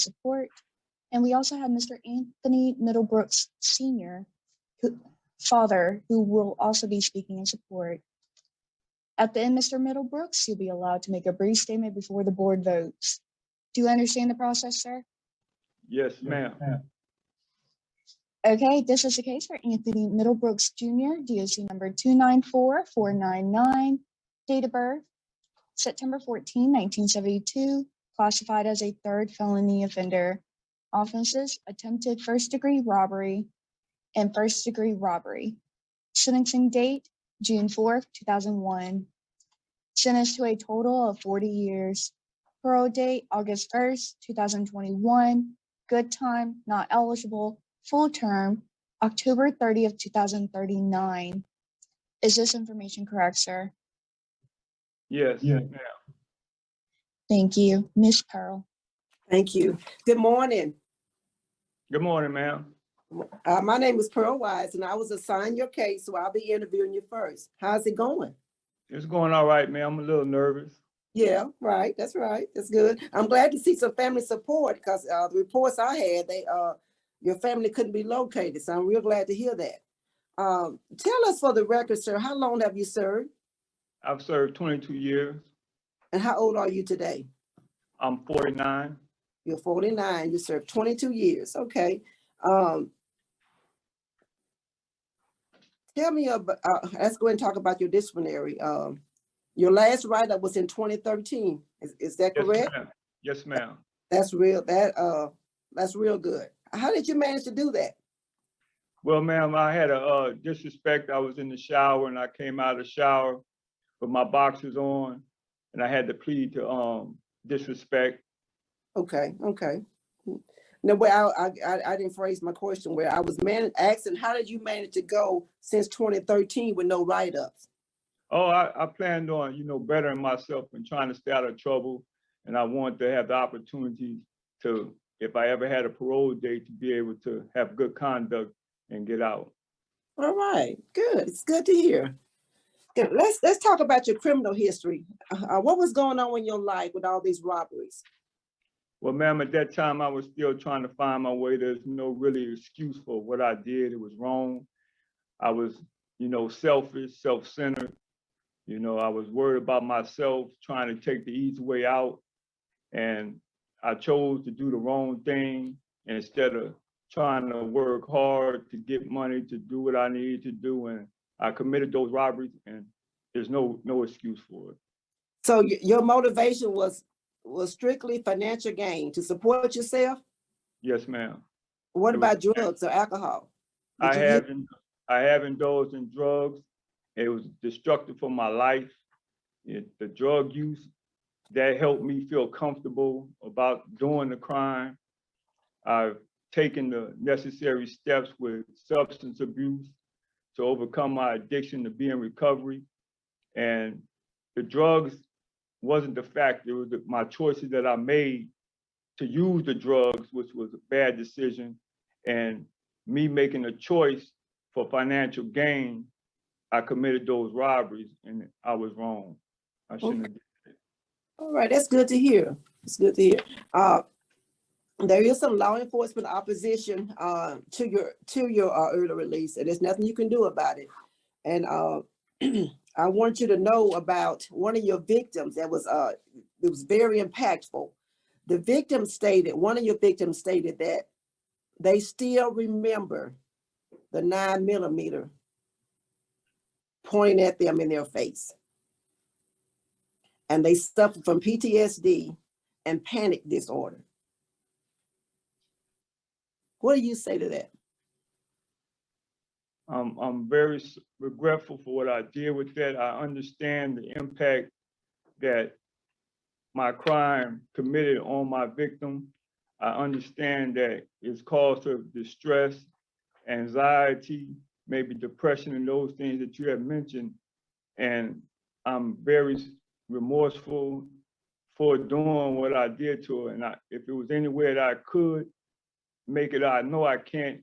support. And we also have Mr. Anthony Middlebrooks Sr., father, who will also be speaking in support. At the end, Mr. Middlebrooks, you'll be allowed to make a brief statement before the board votes. Do you understand the process, sir? Yes, ma'am. Okay, this is the case for Anthony Middlebrooks Jr., DOC number 294-499, date of birth, September 14, 1972, classified as a third felony offender. Offenses: attempted first-degree robbery and first-degree robbery. Sentencing date: June 4th, 2001. Sentenced to a total of 40 years. Parole date: August 1st, 2021. Good time, not eligible. Full term, October 30th, 2039. Is this information correct, sir? Yes, ma'am. Thank you. Ms. Pearl. Thank you. Good morning. Good morning, ma'am. My name is Pearl Wise, and I was assigned your case, so I'll be interviewing you first. How's it going? It's going all right, ma'am. I'm a little nervous. Yeah, right. That's right. That's good. I'm glad to see some family support because the reports I had, your family couldn't be located. So I'm real glad to hear that. Tell us for the record, sir, how long have you served? I've served 22 years. And how old are you today? I'm 49. You're 49. You served 22 years. Okay. Tell me about, let's go ahead and talk about your disciplinary. Your last write-up was in 2013. Is that correct? Yes, ma'am. That's real good. How did you manage to do that? Well, ma'am, I had a disrespect. I was in the shower and I came out of the shower with my boxers on and I had to plead to disrespect. Okay. No, well, I didn't phrase my question where I was asking, how did you manage to go since 2013 with no write-ups? Oh, I planned on, bettering myself and trying to stay out of trouble. And I wanted to have the opportunity to, if I ever had a parole date, to be able to have good conduct and get out. All right, good. It's good to hear. Good. Let's talk about your criminal history. What was going on in your life with all these robberies? Well, ma'am, at that time, I was still trying to find my way. There's no really excuse for what I did. It was wrong. I was, selfish, self-centered. I was worried about myself, trying to take the easy way out. And I chose to do the wrong thing instead of trying to work hard to get money to do what I needed to do. And I committed those robberies and there's no excuse for it. So your motivation was strictly financial gain to support yourself? Yes, ma'am. What about drugs or alcohol? I have indulged in drugs. It was destructive for my life. The drug use, that helped me feel comfortable about doing the crime. I've taken the necessary steps with substance abuse to overcome my addiction to be in recovery. And the drugs wasn't the factor, it was my choices that I made to use the drugs, which was a bad decision. And me making a choice for financial gain, I committed those robberies and I was wrong. I shouldn't have did it. All right, that's good to hear. It's good to hear. There is some law enforcement opposition to your early release, and there's nothing you can do about it. And I want you to know about one of your victims that was it was very impactful. One of your victims stated that they still remember the 9mm pointing at them in their face. And they suffer from PTSD and panic disorder. What do you say to that? I'm very regretful for what I did with that. I understand the impact that my crime committed on my victim. I understand that it's caused her distress, anxiety, maybe depression, and those things that you have mentioned. And I'm very remorseful for doing what I did to her. And if it was any way that I could make it, I know I can't.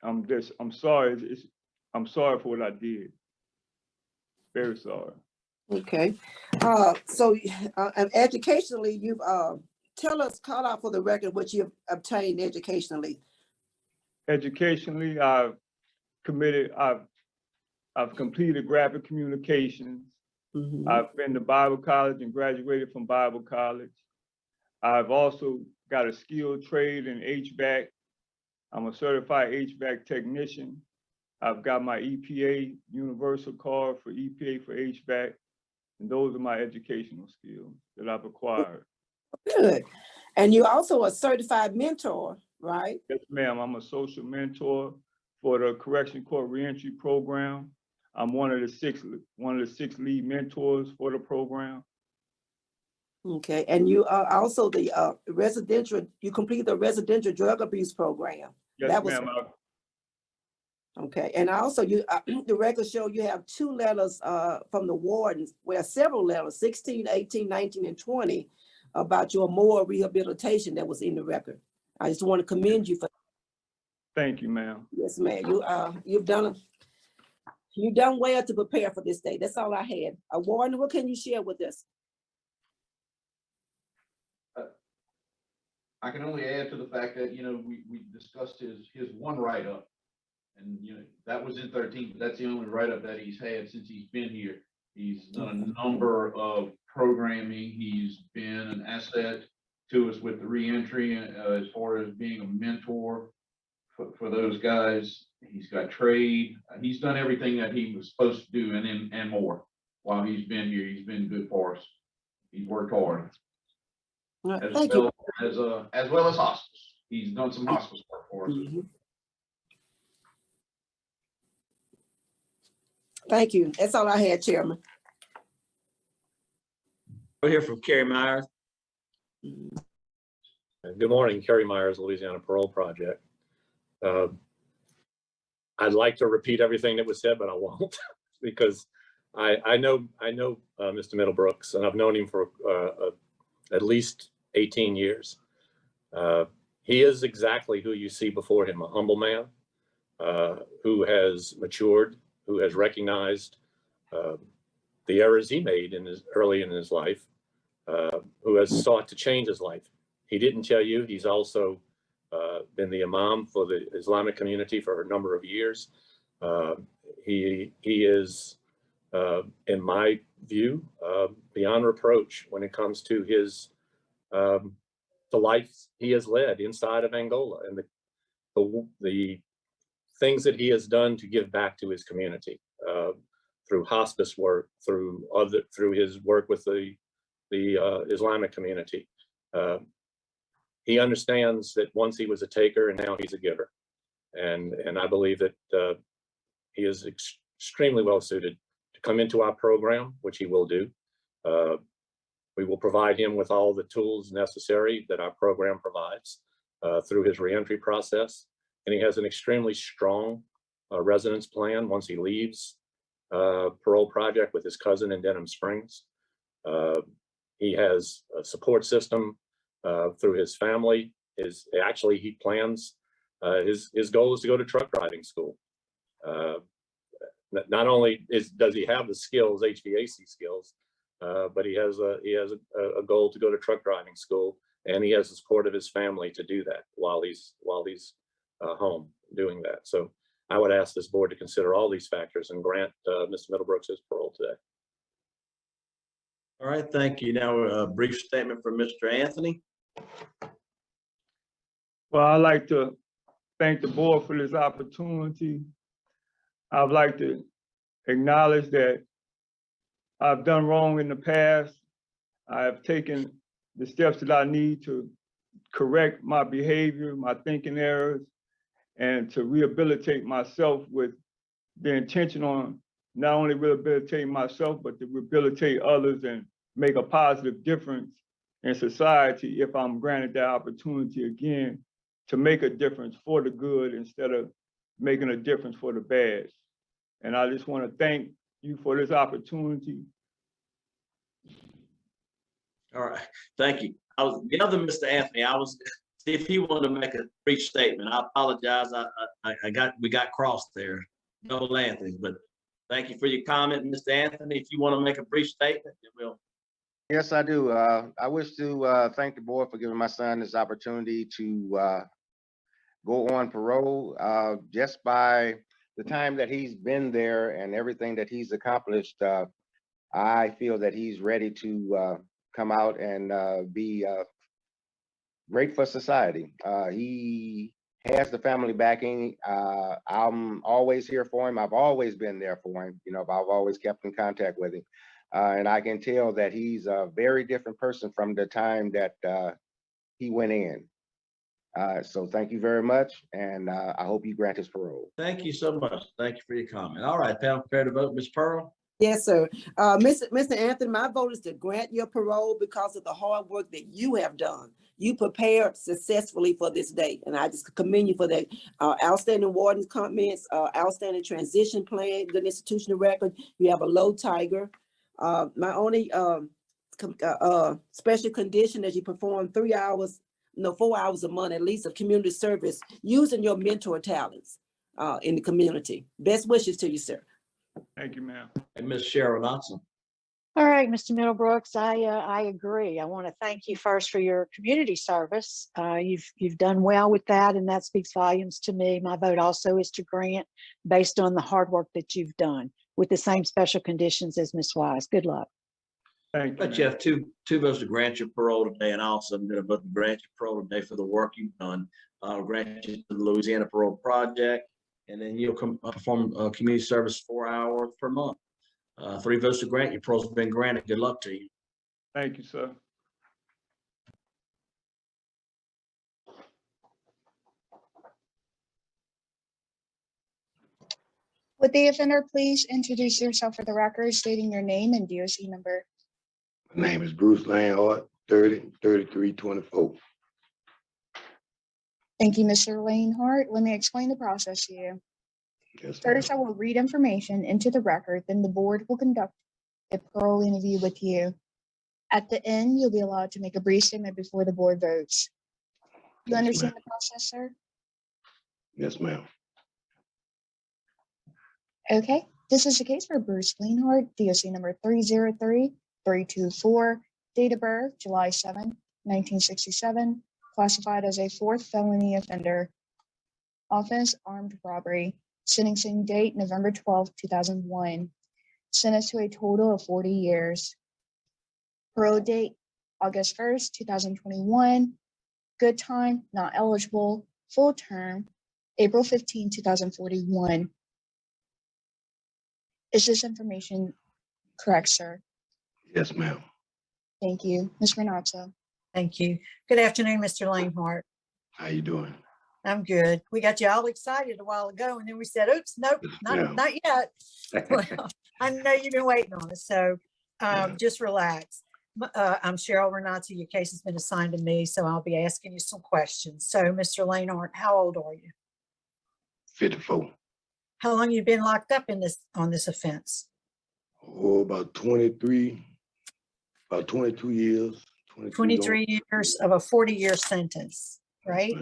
I'm sorry. I'm sorry for what I did. Very sorry. Okay. So educationally, call out for the record what you've obtained educationally. Educationally, I've completed graphic communications. Mhm. I've been to Bible college and graduated from Bible college. I've also got a skilled trade in HVAC. I'm a certified HVAC technician. I've got my EPA universal card for EPA for HVAC. And those are my educational skills that I've acquired. Good. And you're also a certified mentor, right? Yes, ma'am. I'm a social mentor for the Correction Court Reentry Program. I'm one of the six lead mentors for the program. Okay, and you are also the you completed the residential drug abuse program. Yes, That was ma'am. okay. And also you the records show you have 2 letters from the wardens, well, several letters, 16, 18, 19, and 20, about your moral rehabilitation that was in the record. I just want to commend you for. Thank you, ma'am. Yes, ma'am. You've done well to prepare for this day. That's all I had. Warden, what can you share with us? I can only add to the fact that, we discussed his one write-up. And, that was in 13, but that's the only write-up that he's had since he's been here. He's done a number of programming. He's been an asset to us with the reentry as far as being a mentor for those guys. He's got trade. He's done everything that he was supposed to do and more while he's been here. He's been good for us. He's worked hard. Thank you. As well as hospice. He's done some hospice work for us. Mhm. Thank you. That's all I had, Chairman. We'll hear from Kerry Myers. Good morning, Kerry Myers, Louisiana Parole Project. I'd like to repeat everything that was said, but I won't because I know Mr. Middlebrooks, and I've known him for at least 18 years. He is exactly who you see before him, a humble man who has matured, who has recognized the errors he made early in his life, who has sought to change his life. He didn't tell you he's also been the imam for the Islamic community for a number of years. He is, in my view, beyond reproach when it comes to his the life he has led inside of Angola and the things that he has done to give back to his community through hospice work, through his work with the Islamic community. He understands that once he was a taker and now he's a giver. And I believe that he is extremely well suited to come into our program, which he will do. We will provide him with all the tools necessary that our program provides through his reentry process. And he has an extremely strong residence plan once he leaves Parole Project with his cousin in Denham Springs. He has a support system through his family. He plans, his goal is to go to truck driving school. Not only does he have the skills, HVAC skills, but he has a goal to go to truck driving school, and he has the support of his family to do that while he's home doing that. So I would ask this board to consider all these factors and grant Mr. Middlebrooks his parole today. All right, thank you. Now a brief statement from Mr. Anthony. Well, I'd like to thank the board for this opportunity. I'd like to acknowledge that I've done wrong in the past. I have taken the steps that I need to correct my behavior, my thinking errors, and to rehabilitate myself with the intention on not only rehabilitating myself, but to rehabilitate others and make a positive difference in society if I'm granted that opportunity again to make a difference for the good instead of making a difference for the bad. And I just want to thank you for this opportunity. All right, thank you. The other Mr. Anthony, see if he wanted to make a brief statement. I apologize. We got crossed there. Double Anthony, but thank you for your comment, Mr. Anthony. If you want to make a brief statement, then we'll Yes, I do. I wish to thank the board for giving my son this opportunity to go on parole. Just by the time that he's been there and everything that he's accomplished, I feel that he's ready to come out and be great for society. He has the family backing. I'm always here for him. I've always been there for him. You know, I've always kept in contact with him. And I can tell that he's a very different person from the time that he went in. So thank you very much. And I hope you grant his parole. Thank you so much. Thank you for your comment. All right, panel, prepare to vote. Ms. Pearl? Yes, sir. Mr. Anthony, my vote is to grant your parole because of the hard work that you have done. You prepared successfully for this day, and I just commend you for that. Outstanding warden comments, outstanding transition plan, good institutional record. You have a low tiger. My only special condition is you perform 4 hours a month at least of community service using your mentor talents in the community. Best wishes to you, sir. Thank you, ma'am. And Ms. Cheryl Knotson? All right, Mr. Middlebrooks, I agree. I want to thank you first for your community service. You've done well with that, and that speaks volumes to me. My vote also is to grant based on the hard work that you've done with the same special conditions as Ms. Wise. Good luck. Thank you. But you ma'am. have two votes to grant your parole today, and also I'm going to vote to grant your parole today for the work you've done. I'll grant you the Louisiana Parole Project, and then you'll perform community service 4 hours per month. 3 votes to grant, your parole's been granted. Good luck to you. Thank you, sir. Would the offender please introduce yourself for the record, stating your name and DOC number? My name is Bruce Lanehart, 3324. Thank you, Mr. Lanehart. Let me explain the process to you. Yes, First, I ma'am. will read information into the record, then the board will conduct a parole interview with you. At the end, you'll be allowed to make a brief statement before the board votes. You Yes, understand ma'am. the process, sir? Yes, ma'am. Okay, this is the case for Bruce Lanehart, DOC number 303324, date of birth July 7, 1967, classified as a 4th felony offender. Offense, armed robbery. Sentencing date November 12, 2001. Sentenced to a total of 40 years. Parole date August 1st, 2021. Good time, not eligible. Full term April 15, 2041. Is this information correct, sir? Yes, ma'am. Thank you. Ms. Renazzo. Thank you. Good afternoon, Mr. Lanehart. How you doing? I'm good. We got you all excited a while ago, and then we said, oops, nope, Yeah. not yet. Well, I know you've been waiting on us, so Yeah. just relax. I'm Cheryl Renazzo. Your case has been assigned to me, so I'll be asking you some questions. So, Mr. Lanehart, how old are you? 54. How long you been locked up on this offense? Oh, about 22 years. 23 years of a 40-year sentence, right?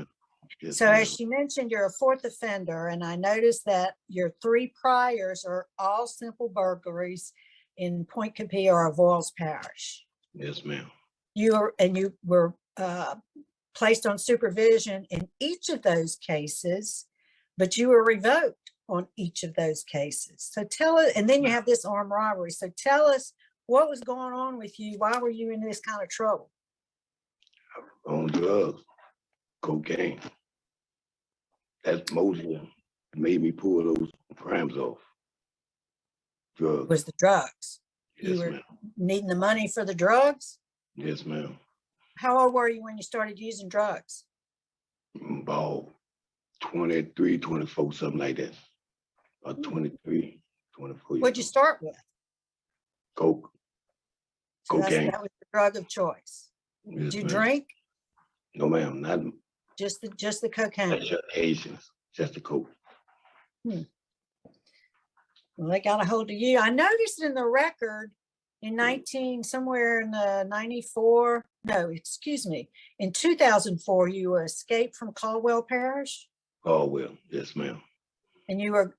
Yes, So ma'am. as you mentioned, you're a 4th offender, and I noticed that your 3 priors are all simple burglaries in Point Capilla or Avoyelles Parish. Yes, ma'am. You were placed on supervision in each of those cases, but you were revoked on each of those cases. So tell us, and then you have this armed robbery. So tell us what was going on with you. Why were you in this kind of trouble? On drugs, cocaine. That's mostly made me pull those crimes off. Drugs. Was the drugs? Yes, You were ma'am. needing the money for the drugs? Yes, ma'am. How old were you when you started using drugs? About 23, 24, something like that. About 23, 24 years. What'd you start with? Coke. So Cocaine. that was the drug of choice. Yes, Did you ma'am. drink? No, ma'am, not Just the cocaine. that's just Asians, just the coke. Well, they got a hold of you. I noticed in the record in somewhere in the 94, no, excuse me, in 2004, you escaped from Caldwell Parish, Oh, well, yes, ma'am. and you were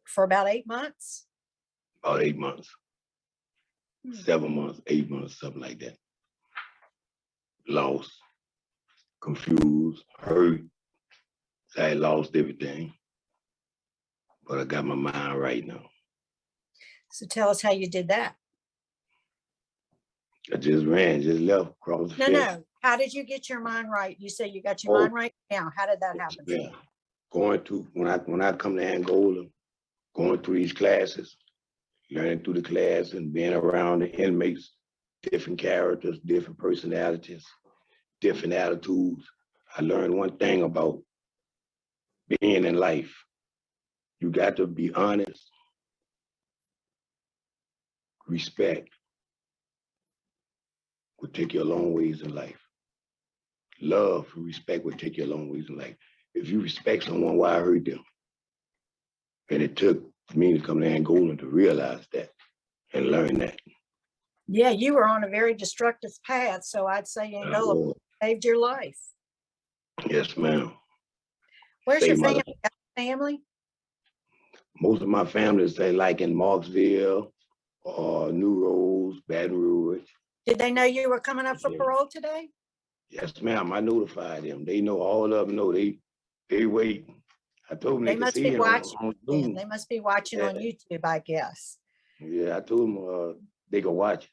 for about 8 months. About 8 months. Hmm. 7 months, 8 months, something like that. Lost, confused, hurt. I lost everything. But I got my mind right now. So tell us how you did that. I just ran, just left across the No, fence. no. How did you get your mind right? You say you got your Oh. mind right now. How did that happen? Yeah. Going to, when I come to Angola, going through these classes, learning through the class and being around the inmates, different characters, different personalities, different attitudes. I learned one thing about being in life. You got to be honest, respect will take you a long ways in life. Love and respect will take you a long ways in life. If you respect someone, why hurt them? And it took me to come to Angola to realize that and learn that. Yeah, you were on a very destructive path. So I'd say Angola was. saved your life. Yes, ma'am. Where's your Saved my family? life. Got a family? Most of my family say like in Marksville or New Rose, Baton Rouge. Did they know you were coming up for Yeah. parole today? Yes, ma'am. I notified them. They know, all of them know. They wait. I told them They they could must see be it watching. on Then Zoom. they must be watching on Yeah. YouTube, I guess. Yeah, I told them they could watch it.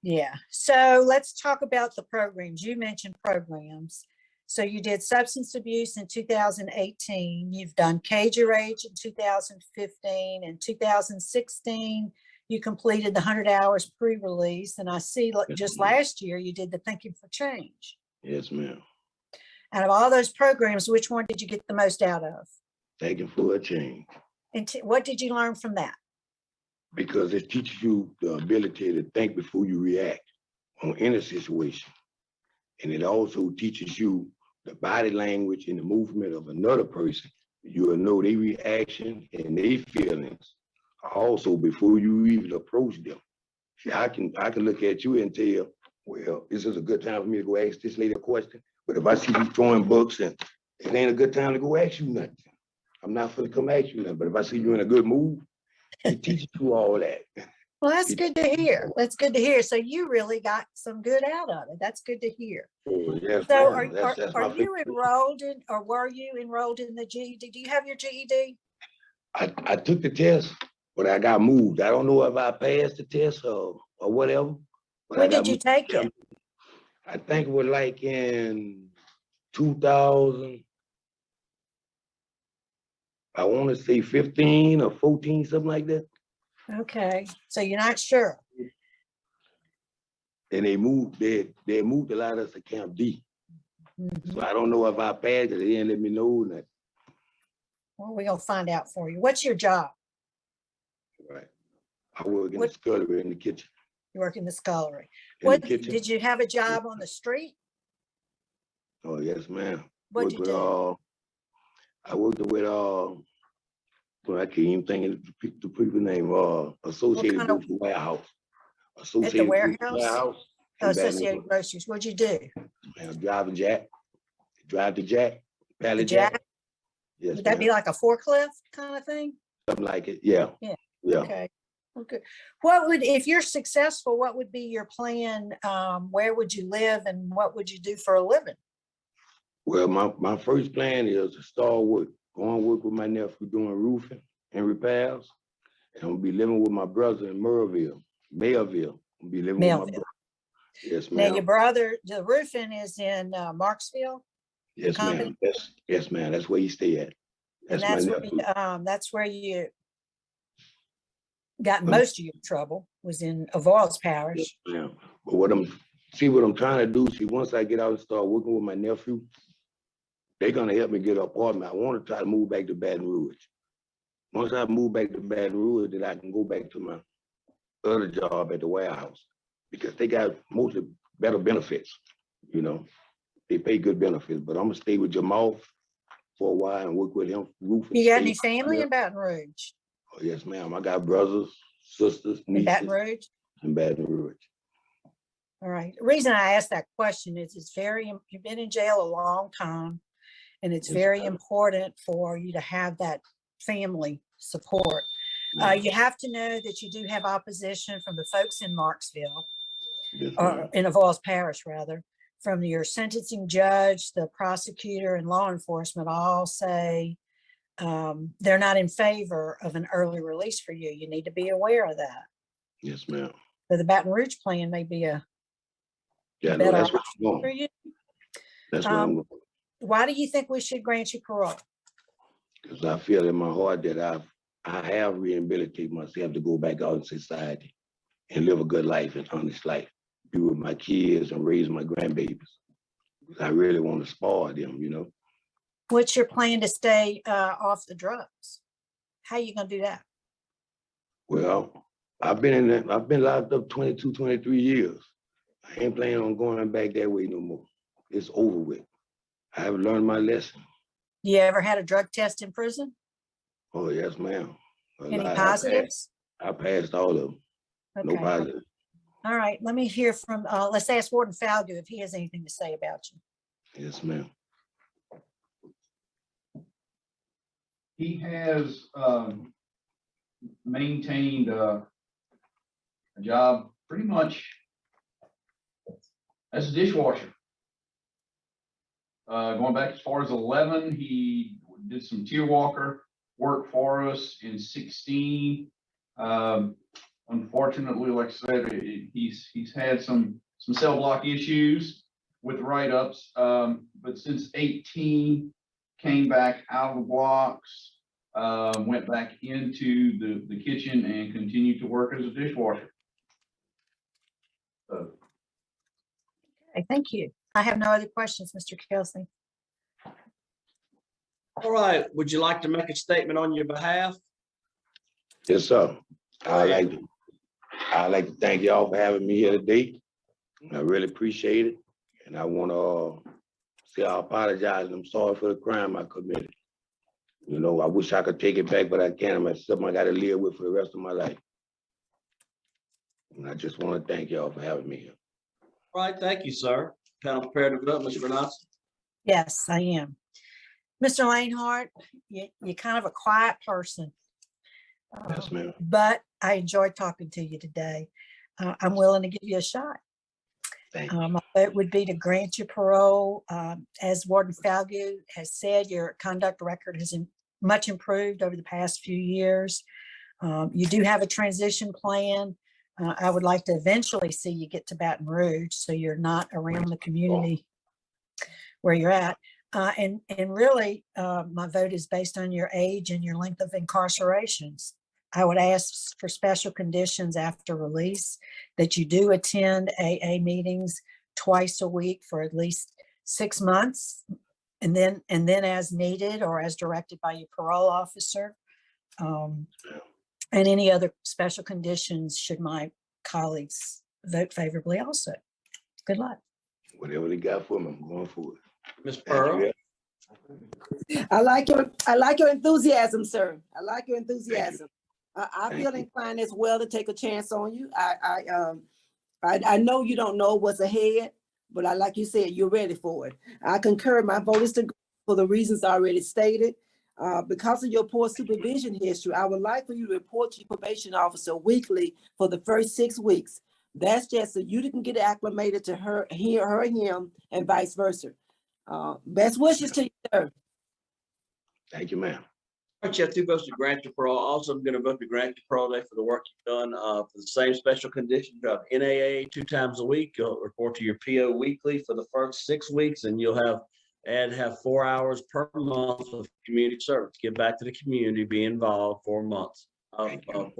Yeah. So let's talk about the programs. You mentioned programs. So you did substance abuse in 2018. You've done Cage Your Age in 2015. In 2016, you completed the 100 hours pre-release. And I see Yes, just ma'am. last year, you did the Thinking for Change. Yes, ma'am. Out of all those programs, which one did you get the most out of? Thanking for a change. And what did you learn from that? Because it teaches you the ability to think before you react on any situation. And it also teaches you the body language and the movement of another person. You will know their reaction and their feelings also before you even approach them. See, I can look at you and tell, well, this is a good time for me to go ask this lady a question. But if I see you throwing books and it ain't a good time to go ask you nothing, I'm not gonna come ask you nothing. But if I see you in a good mood, it teaches you all that. Well, that's It good to teaches you hear. all That's good to hear. So you really got some good out of it. That's good to hear. Oh, yes, So ma'am. That's are my you favorite. enrolled in, or were you enrolled in the GED? Do you have your GED? I took the test, but I got moved. I don't know if I passed the test or whatever. But I When got did you moved. take it? I think it was like in 2000. I want to say 15 or 14, something like that. Okay, so you're not sure. And they moved. They moved a lot of us to Camp D. Mhm. So I don't know if I passed it. They didn't let me know that. Well, we're gonna find out for you. What's your job? Right. I work in What- the scullery in the kitchen. You work in the scullery. In What the kitchen. did you have a job on the street? Oh yes, ma'am. What'd you Worked with do? I worked with well, I can't even think of the people's name. Associated kind of- Grocery Warehouse. At the Associated Grocery warehouse? Warehouse. Oh, in Baton Associated Rouge. Groceries. What'd you do? Man, drive the jack, The pallet jack? jack. Yes, Would that be ma'am. like a forklift kind of thing? Something like it. Yeah. Yeah. Yeah. Okay. Okay. What would, if you're successful, what would be your plan? Where would you live and what would you do for a living? Well, my first plan is to start going work with my nephew doing roofing and repairs. And I'm gonna be living with my brother in Mayville. I'm gonna be living with my Melville. brother. Yes, Now, your ma'am. brother, the roofing is in Marksville, Yes, company? ma'am. Yes, ma'am. That's where you stay at. and That's my that's where nephew. you got Um, most of your trouble, was in Avoyles Yes, Parish. ma'am. But what I'm trying to do, once I get out and start working with my nephew, they're gonna help me get an apartment. I want to try to move back to Baton Rouge. Once I move back to Baton Rouge, then I can go back to my other job at the warehouse because they got mostly better benefits. You know, they pay good benefits. But I'm gonna stay with Jamal for a while and work with him. Roofing. You got stay any with family him. in Baton Rouge? Oh, yes, ma'am. I got brothers, sisters, In Baton nieces Rouge? in Baton Rouge. All right. The reason I asked that question is you've been in jail a long time. And it's Yes, very ma'am. important for you to have that family support. You have to know that you do have opposition from the folks in Marksville, Yes, or ma'am. in Avoyelles Parish, rather, from your sentencing judge, the prosecutor, and law enforcement all say they're not in favor of an early release for you. You need to be aware of that. Yes, ma'am. So the Baton Rouge plan may be a Yeah, no, better that's where option I'm for going. you. That's where I'm Um, going. Why do you think we should grant you parole? Because I feel in my heart that I have rehabilitated myself to go back out in society and live a good life, an honest life, be with my kids and raise my grandbabies. I really want to spoil them, you know. What's your plan to stay off the drugs? How you gonna do that? Well, I've been locked up 22, 23 years. I ain't planning on going back that way no more. It's over with. I have learned my lesson. You ever had a drug test in prison? Oh, yes, ma'am. Any positives? I passed all of them. No Okay, positive. all right, let me hear from, let's ask Warden Falgout if he has anything to say about you. Yes, ma'am. He has maintained a job pretty much as a dishwasher. Going back as far as 11, he did some tier walker work for us in 16. Unfortunately, like I said, he's had some cell block issues with write-ups, but since 18, came back out of the blocks, went back into the kitchen and continued to work as a dishwasher. So, Okay, thank you. I have no other questions, Mr. Kelsey. All right, would you like to make a statement on your behalf? Yes, sir. Go I'd ahead. like to thank y'all for having me here today. I really appreciate it. And I want to say I apologize and I'm sorry for the crime I committed. You know, I wish I could take it back, but I can't. It's something I got to live with for the rest of my life. And I just want to thank y'all for having me here. All right, thank you, sir. Panel prepared to vote, Ms. Renata? Yes, I am. Mr. Lanehart, you're kind of a quiet person. Yes, ma'am. But I enjoyed talking to you today. I'm willing to give you a shot. Thank you. My vote would be to grant you parole. As Warden Falgout has said, your conduct record has much improved over the past few years. You do have a transition plan. I would like to eventually see you get to Baton Rouge so you're not around the community where you're at. And really, my vote is based on your age and your length of incarcerations. I would ask for special conditions after release that you do attend AA meetings twice a week for at least 6 months, and then as needed or as directed by your parole officer. And any other special conditions should my colleagues vote favorably also. Good luck. Whatever they got for me, I'm going for it. Ms. Thank Pearl? you. I like your enthusiasm, sir. I like your enthusiasm. I Thank feel you. inclined as well to take a chance on you. I know you don't know what's ahead, but like you said, you're ready for it. I concur. My vote is to go for the reasons already stated. Because of your poor supervision history, I would like for you to report to your probation officer weekly for the first 6 weeks. That's just so you can get acclimated to her, him, and vice versa. Best wishes to you, sir. Thank you, ma'am. All right, you have 2 votes to grant your parole. Also, I'm going to vote to grant your parole day for the work you've done. For the same special condition, you have NAA 2 times a week. You'll report to your PO weekly for the first 6 weeks, and you'll have 4 hours per month of community service. Give back to the community, be involved 4 months. Thank you.